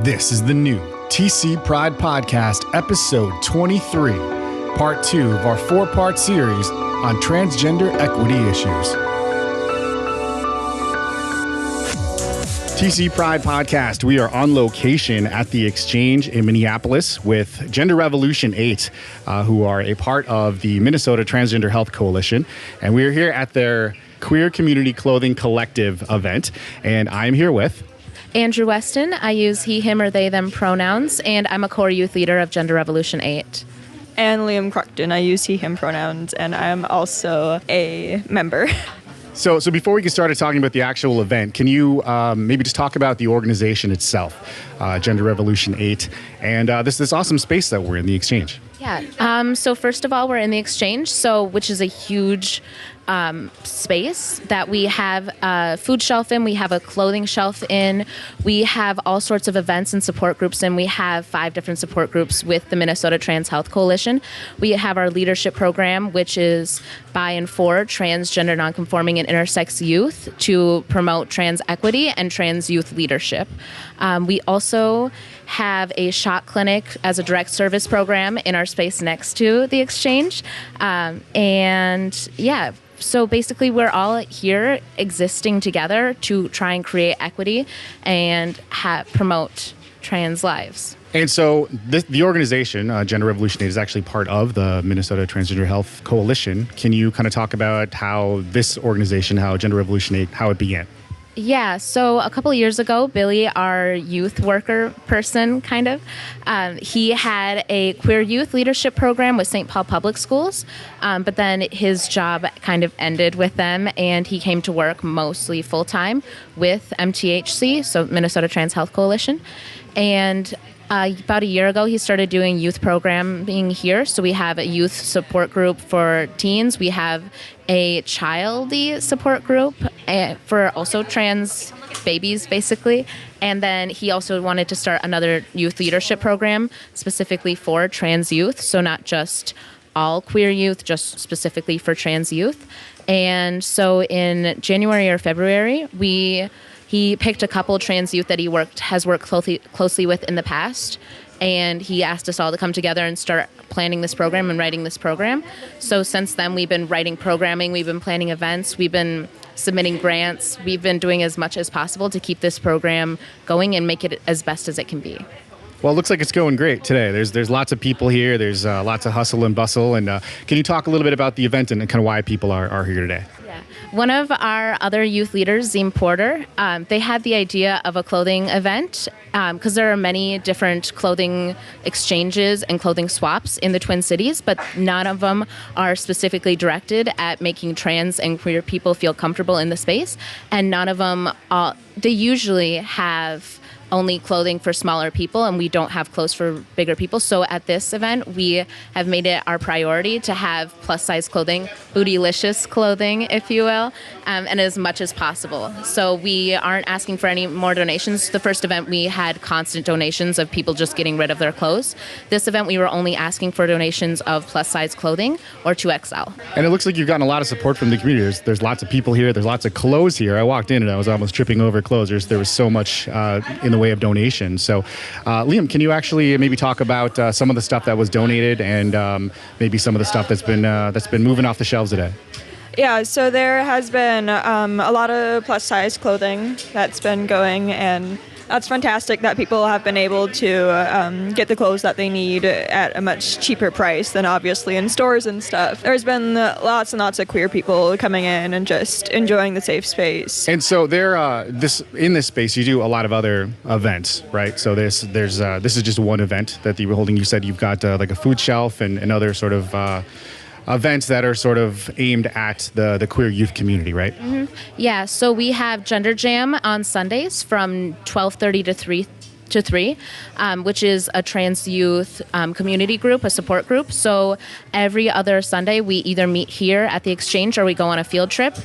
This is the new TC Pride Podcast, episode 23, part 2 of our 4-part series on transgender equity issues. TC Pride Podcast, we are on location at the Exchange in Minneapolis with Gender Revolution 8, who are a part of the Minnesota Transgender Health Coalition. And we are here at their Queer Qlothing Qommunity Collective event. And I'm here with Andrew Weston. I use he, him, or they, them pronouns, and I'm a core youth leader of Gender Revolution 8. And Liam Crockton. I use he, him pronouns, and I'm also a member. So before we get started talking about the actual event, can you maybe just talk about the organization itself, Gender Revolution 8, and this awesome space that we're in, the Exchange? Yeah. So first of all, we're in the Exchange, which is a huge space that we have a food shelf in, we have a clothing shelf in, we have all sorts of events and support groups, and we have 5 different support groups with the Minnesota Trans Health Coalition. We have our leadership program, which is by and for transgender, nonconforming, and intersex youth to promote trans equity and trans youth leadership. We also have a shot clinic as a direct service program in our space next to the Exchange. So basically, we're all here existing together to try and create equity and promote trans lives. And so the organization, Gender Revolution 8, is actually part of the Minnesota Transgender Health Coalition. Can you kind of talk about how this organization, how Gender Revolution 8, how it began? Yeah, so a couple of years ago, Billy, our youth worker person, he had a queer youth leadership program with St. Paul Public Schools, but then his job kind of ended with them, and he came to work mostly full-time with MTHC, so Minnesota Trans Health Coalition, and about a year ago, he started doing youth programming here. So we have a youth support group for teens. We have a childy support group for also trans babies, basically. And then he also wanted to start another youth leadership program specifically for trans youth. So not just all queer youth, just specifically for trans youth. And so in January or February, he picked a couple trans youth that he has worked closely with in the past, and he asked us all to come together and start planning this program and writing this program. So since then, we've been writing programming, we've been planning events, we've been submitting grants, we've been doing as much as possible to keep this program going and make it as best as it can be. Well, it looks like it's going great today. There's lots of people here. There's lots of hustle and bustle. And can you talk a little bit about the event and kind of why people are here today? Yeah. One of our other youth leaders, Zim Porter, they had the idea of a clothing event because there are many different clothing exchanges and clothing swaps in the Twin Cities, but none of them are specifically directed at making trans and queer people feel comfortable in the space. And none of them, they usually have only clothing for smaller people, and we don't have clothes for bigger people. So at this event, we have made it our priority to have plus-size clothing, bootylicious clothing, if you will, and as much as possible. So we aren't asking for any more donations. The first event, we had constant donations of people just getting rid of their clothes. This event, we were only asking for donations of plus-size clothing or 2XL. And it looks like you've gotten a lot of support from the community. There's lots of people here. There's lots of clothes here. I walked in and I was almost tripping over clothes. There was so much in the way of donations. So, Liam, can you actually maybe talk about some of the stuff that was donated and maybe some of the stuff that's been moving off the shelves today? Yeah, so there has been a lot of plus-size clothing that's been going, and that's fantastic that people have been able to get the clothes that they need at a much cheaper price than obviously in stores and stuff. There's been lots and lots of queer people coming in and just enjoying the safe space. And so in this space, you do a lot of other events, right? So this is just one event that you were holding. You said you've got like a food shelf and other sort of events that are sort of aimed at the queer youth community, right? Mm-hmm. Yeah, so we have Gender Jam on Sundays from 12:30 to 3, which is a trans youth community group, a support group. So every other Sunday, we either meet here at the Exchange or we go on a field trip.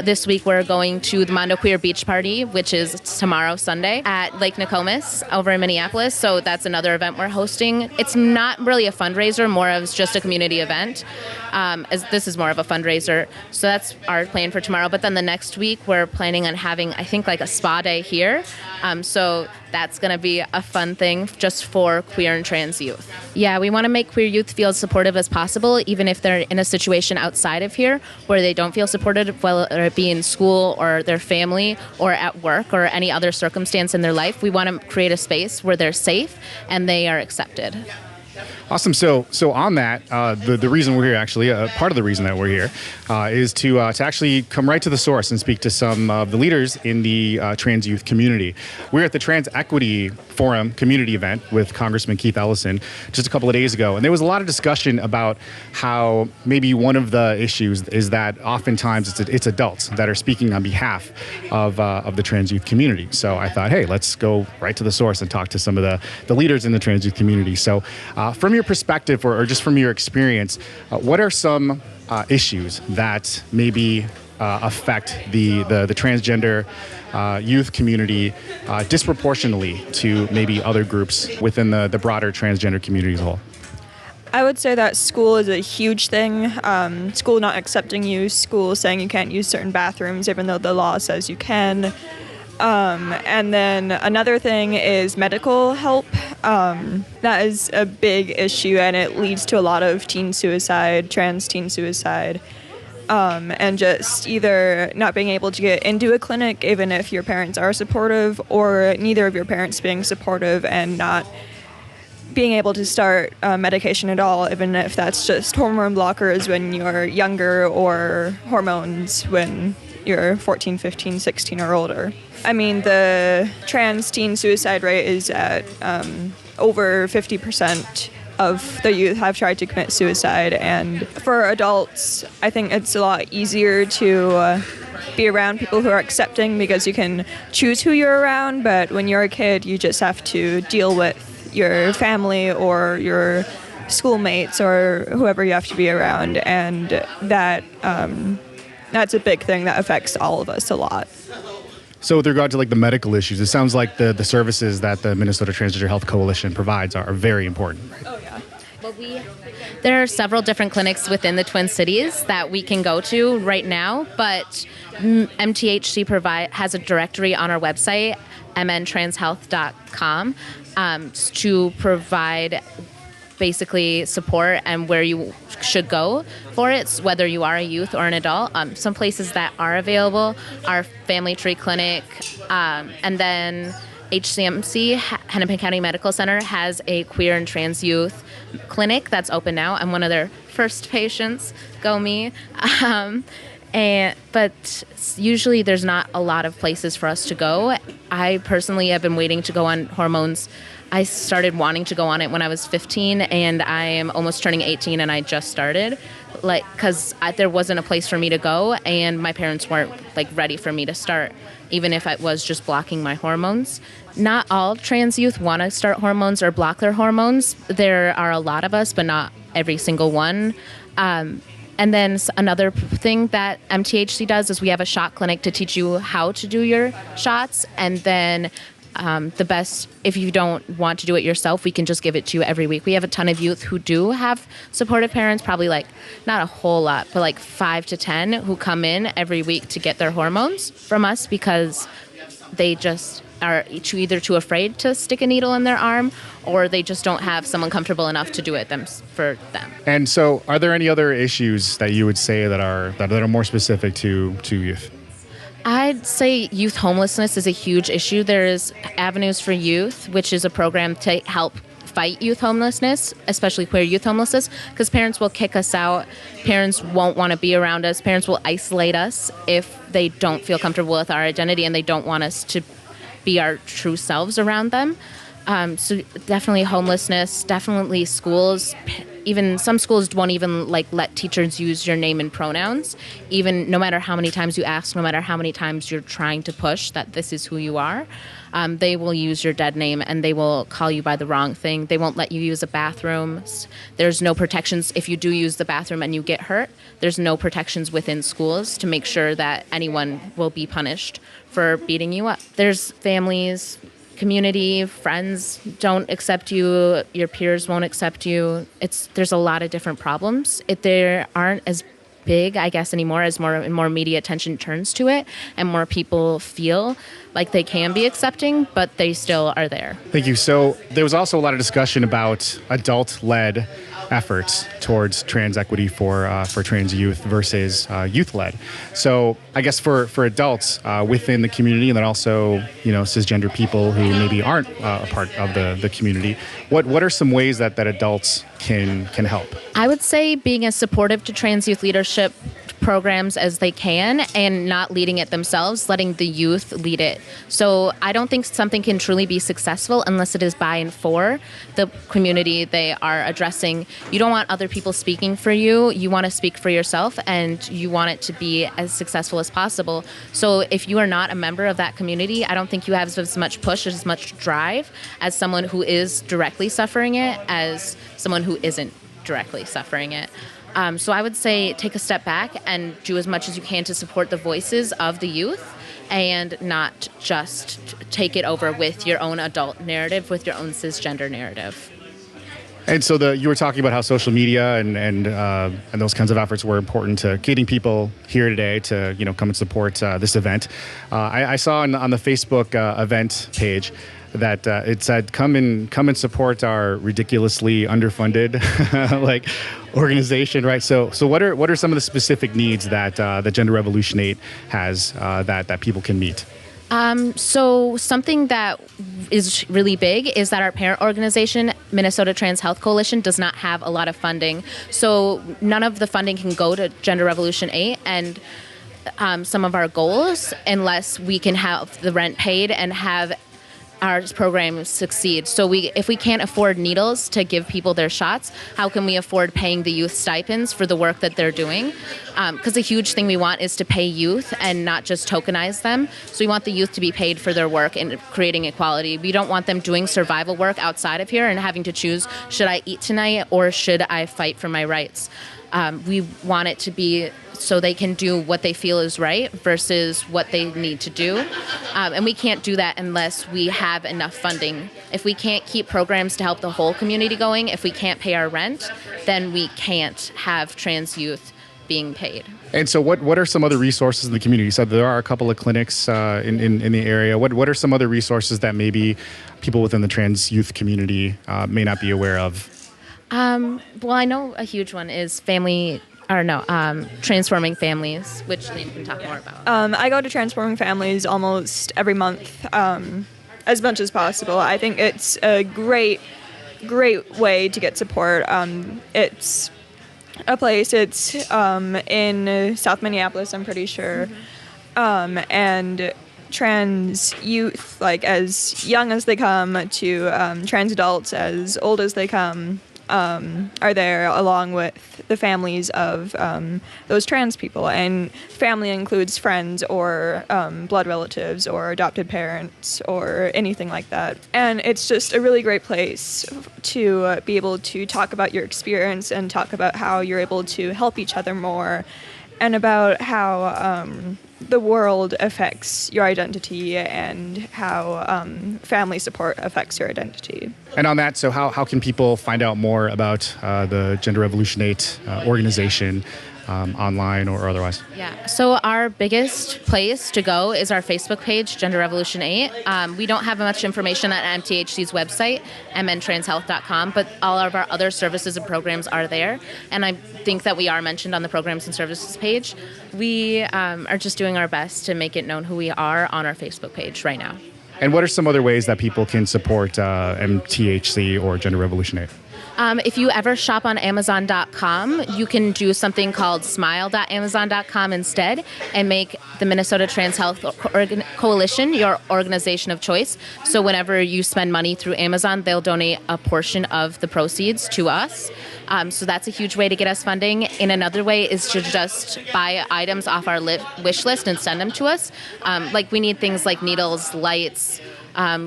This week we're going to the Mondo Queer Beach Party, which is tomorrow, Sunday, at Lake Nokomis over in Minneapolis. So that's another event we're hosting. It's not really a fundraiser, more of just a community event, as this is more of a fundraiser. So that's our plan for tomorrow. But then the next week we're planning on having, I think, like a spa day here. So that's going to be a fun thing just for queer and trans youth. Yeah, we want to make queer youth feel as supportive as possible, even if they're in a situation outside of here where they don't feel supported, whether it be in school or their family or at work or any other circumstance in their life. We want to create a space where they're safe and they are accepted. Awesome. So on that, the reason we're here, actually, part of the reason that we're here, is to actually come right to the source and speak to some of the leaders in the trans youth community. We're at the Trans Equity Forum community event with Congressman Keith Ellison just a couple of days ago, and there was a lot of discussion about how maybe one of the issues is that oftentimes it's adults that are speaking on behalf of the trans youth community. So I thought, hey, let's go right to the source and talk to some of the leaders in the trans youth community. So from your perspective, or just from your experience, what are some issues that maybe affect the transgender youth community disproportionately to maybe other groups within the broader transgender community as a whole? I would say that school is a huge thing. School not accepting you, school saying you can't use certain bathrooms even though the law says you can. And then another thing is medical help. That is a big issue, and it leads to a lot of teen suicide, trans teen suicide, and just either not being able to get into a clinic even if your parents are supportive, or neither of your parents being supportive and not being able to start medication at all, even if that's just hormone blockers when you're younger or hormones when you're 14, 15, 16 or older. I mean, the trans teen suicide rate is at over 50% of the youth have tried to commit suicide. And for adults, I think it's a lot easier to be around people who are accepting because you can choose who you're around. But when you're a kid, you just have to deal with your family or your schoolmates or whoever you have to be around. And that's a big thing that affects all of us a lot. So with regard to like the medical issues, it sounds like the services that the Minnesota Transgender Health Coalition provides are very important. Right? Oh, yeah. Well, there are several different clinics within the Twin Cities that we can go to right now, but MTHC has a directory on our website, mntranshealth.com, to provide basically support and where you should go for it, whether you are a youth or an adult. Some places that are available are Family Tree Clinic, and then HCMC, Hennepin County Medical Center, has a queer and trans youth clinic that's open now. I'm one of their first patients, go me. But usually there's not a lot of places for us to go. I personally have been waiting to go on hormones. I started wanting to go on it when I was 15, and I am almost turning 18, and I just started, because there wasn't a place for me to go, and my parents weren't ready for me to start, even if it was just blocking my hormones. Not all trans youth want to start hormones or block their hormones. There are a lot of us, but not every single one. And then another thing that MTHC does is we have a shot clinic to teach you how to do your shots, and then the best, if you don't want to do it yourself, we can just give it to you every week. We have a ton of youth who do have supportive parents, probably not a whole lot, but 5 to 10 who come in every week to get their hormones from us because they just are either too afraid to stick a needle in their arm, or they just don't have someone comfortable enough to do it for them. And so are there any other issues that you would say that are more specific to youth? I'd say youth homelessness is a huge issue. There's Avenues for Youth, which is a program to help fight youth homelessness, especially queer youth homelessness, because parents will kick us out. Parents won't want to be around us. Parents will isolate us if they don't feel comfortable with our identity and they don't want us to be our true selves around them. So definitely homelessness, definitely schools. Even some schools won't even let teachers use your name and pronouns, even no matter how many times you ask, no matter how many times you're trying to push that this is who you are. They will use your dead name and they will call you by the wrong thing. They won't let you use a bathroom. There's no protections if you do use the bathroom and you get hurt. There's no protections within schools to make sure that anyone will be punished for beating you up. There's families, community, friends don't accept you, your peers won't accept you. There's a lot of different problems. There aren't as big, I guess, anymore as more and more media attention turns to it and more people feel like they can be accepting, but they still are there. Thank you. So there was also a lot of discussion about adult-led efforts towards trans equity for trans youth versus youth-led. So I guess for adults within the community, and then also cisgender people who maybe aren't a part of the community, what are some ways that adults can help? I would say being as supportive to trans youth leadership programs as they can and not leading it themselves, letting the youth lead it. So I don't think something can truly be successful unless it is by and for the community they are addressing. You don't want other people speaking for you. You want to speak for yourself and you want it to be as successful as possible. So if you are not a member of that community, I don't think you have as much push, as much drive as someone who is directly suffering it as someone who isn't directly suffering it. So I would say take a step back and do as much as you can to support the voices of the youth and not just take it over with your own adult narrative, with your own cisgender narrative. And so you were talking about how social media and those kinds of efforts were important to getting people here today to come and support this event. I saw on the Facebook event page that it said come and support our ridiculously underfunded organization, right? So what are some of the specific needs that the Gender Revolution 8 has that people can meet? So something that is really big is that our parent organization, Minnesota Trans Health Coalition, does not have a lot of funding. So none of the funding can go to Gender Revolution 8 and some of our goals unless we can have the rent paid and have our program succeed. So if we can't afford needles to give people their shots, how can we afford paying the youth stipends for the work that they're doing? Because a huge thing we want is to pay youth and not just tokenize them. So we want the youth to be paid for their work in creating equality. We don't want them doing survival work outside of here and having to choose, should I eat tonight or should I fight for my rights? We want it to be so they can do what they feel is right versus what they need to do. And we can't do that unless we have enough funding. If we can't keep programs to help the whole community going, if we can't pay our rent, then we can't have trans youth being paid. And so what are some other resources in the community? So there are a couple of clinics in the area. What are some other resources that maybe people within the trans youth community may not be aware of? Well, I know a huge one is Transforming Families, which Liam can talk more about. I go to Transforming Families almost every month, as much as possible. I think it's a great way to get support. It's a place, it's in South Minneapolis, I'm pretty sure, and trans youth, as young as they come to trans adults as old as they come, are there along with the families of those trans people. And family includes friends or blood relatives or adopted parents or anything like that. And it's just a really great place to be able to talk about your experience and talk about how you're able to help each other more and about how the world affects your identity and how family support affects your identity. And on that, so how can people find out more about the Gender Revolution 8 organization online or otherwise? Yeah, so our biggest place to go is our Facebook page, Gender Revolution 8. We don't have much information on MTHC's website, mntranshealth.com, but all of our other services and programs are there. And I think that we are mentioned on the programs and services page. We are just doing our best to make it known who we are on our Facebook page right now. And what are some other ways that people can support MTHC or Gender Revolution 8? If you ever shop on Amazon.com, you can do something called smile.amazon.com instead and make the Minnesota Trans Health Coalition your organization of choice. So whenever you spend money through Amazon, they'll donate a portion of the proceeds to us. So that's a huge way to get us funding. And another way is to just buy items off our wish list and send them to us. Like we need things like needles, lights,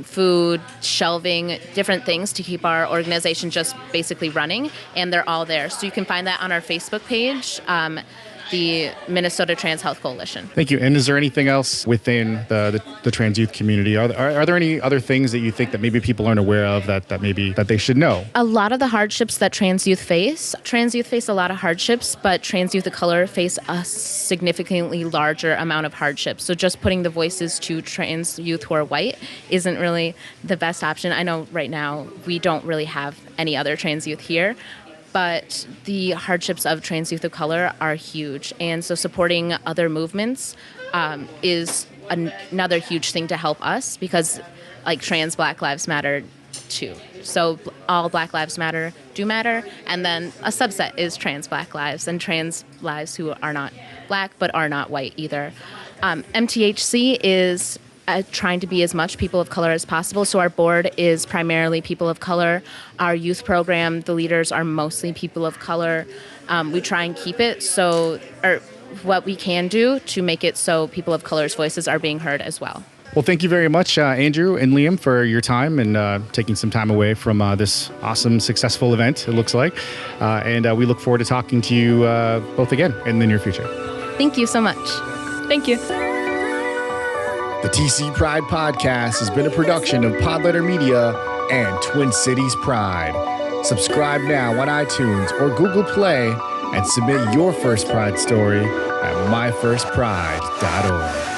food, shelving, different things to keep our organization just basically running, and they're all there. So you can find that on our Facebook page, the Minnesota Trans Health Coalition. Thank you. And is there anything else within the trans youth community? Are there any other things that you think that maybe people aren't aware of that they should know? A lot of the hardships that trans youth face a lot of hardships, but trans youth of color face a significantly larger amount of hardships. So just putting the voices to trans youth who are white isn't really the best option. I know right now we don't really have any other trans youth here, but the hardships of trans youth of color are huge. And so supporting other movements is another huge thing to help us, because like trans Black Lives Matter too. So all Black Lives Matter do matter. And then a subset is trans Black lives and trans lives who are not Black but are not white either. MTHC is trying to be as much people of color as possible. So our board is primarily people of color. Our youth program, the leaders are mostly people of color. We try and keep it or what we can do to make it so people of color's voices are being heard as well. Well, thank you very much, Andrew and Liam, for your time and taking some time away from this awesome, successful event, it looks like. And we look forward to talking to you both again in the near future. Thank you so much. Thank you. The TC Pride Podcast has been a production of Podletter Media and Twin Cities Pride. Subscribe now on iTunes or Google Play and submit your first Pride story at myfirstpride.org.